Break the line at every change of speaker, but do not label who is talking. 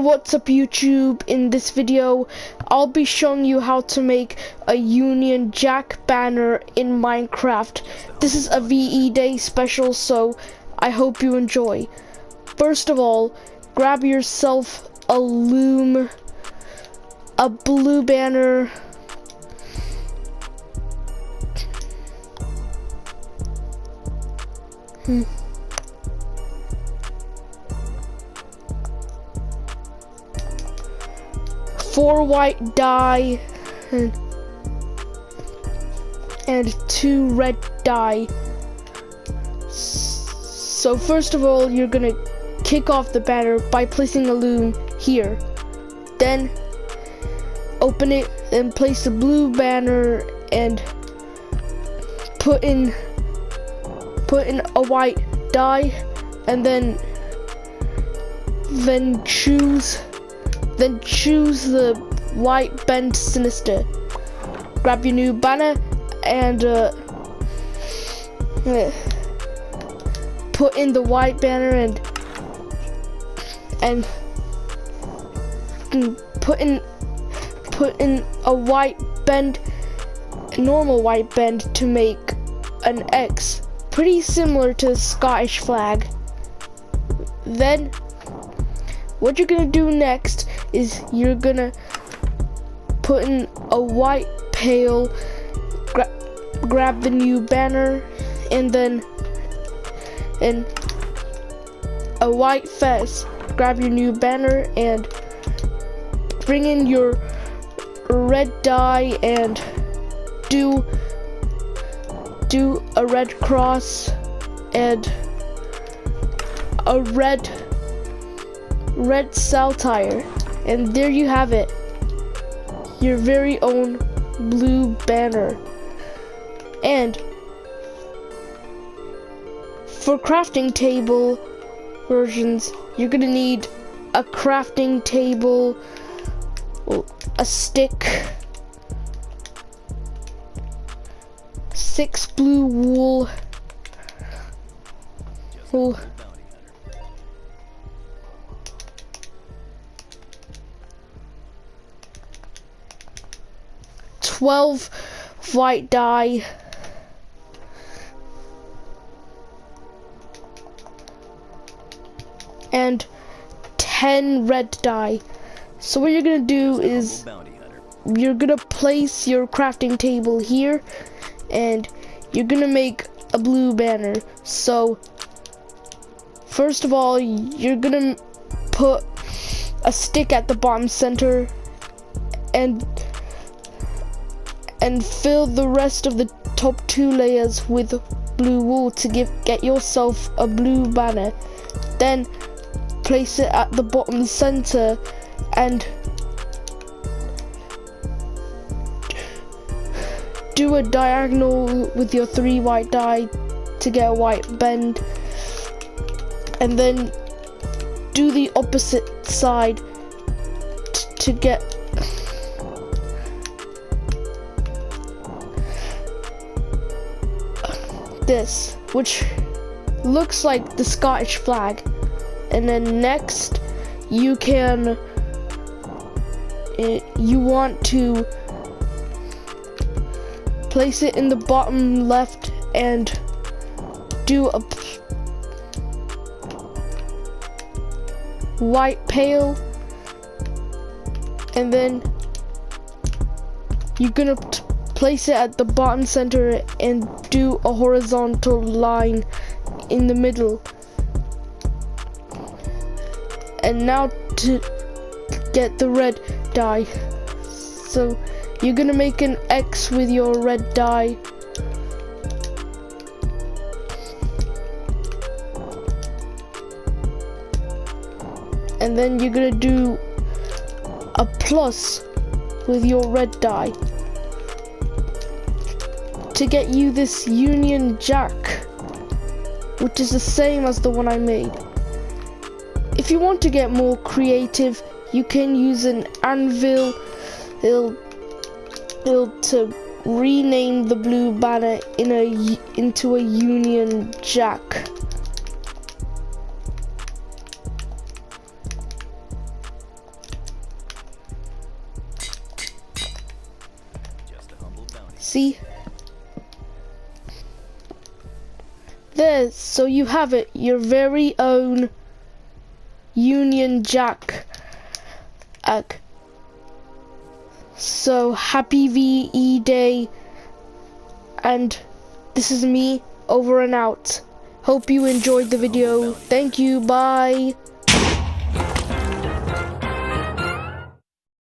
what's up YouTube? In this video I'll be showing you how to make a Union Jack banner in Minecraft. This is a VE Day special, so I hope you enjoy. First of all, grab yourself a loom, a blue banner, four white dye and 2 red dye. So first of all, you're gonna kick off the banner by placing a loom here. Then open it and place the blue banner and put in a white dye, and then choose the white bend sinister. Grab your new banner and put in the white banner and put in a white bend, normal white bend, to make an X, pretty similar to the Scottish flag. Then what you're gonna do next is you're gonna put in a white pail, grab the new banner, and then a white fez. Grab your new banner and bring in your red dye and do a red cross and a red cell tire, and there you have it, your very own blue banner. And for crafting table versions, you're gonna need a crafting table, a stick, 6 blue wool, 12 white dye, and 10 red dye. So what you're gonna do is you're gonna place your crafting table here and you're gonna make a blue banner. So first of all, you're gonna put a stick at the bottom center and fill the rest of the top 2 layers with blue wool to get yourself a blue banner. Then place it at the bottom center and do a diagonal with your 3 white dye to get a white bend, and then do the opposite side to get this, which looks like the Scottish flag. And then next you want to place it in the bottom left and do a white pail, and then you're gonna place it at the bottom center and do a horizontal line in the middle. And now to get the red dye, so you're gonna make an X with your red dye, and then you're gonna do a plus with your red dye to get you this Union Jack, which is the same as the one I made. If you want to get more creative, you can use an anvil to rename the blue banner into a Union Jack. See? There, so you have it, your very own Union Jack egg. So happy VE Day, and this is me, over and out. Hope you enjoyed the video. Thank you, bye.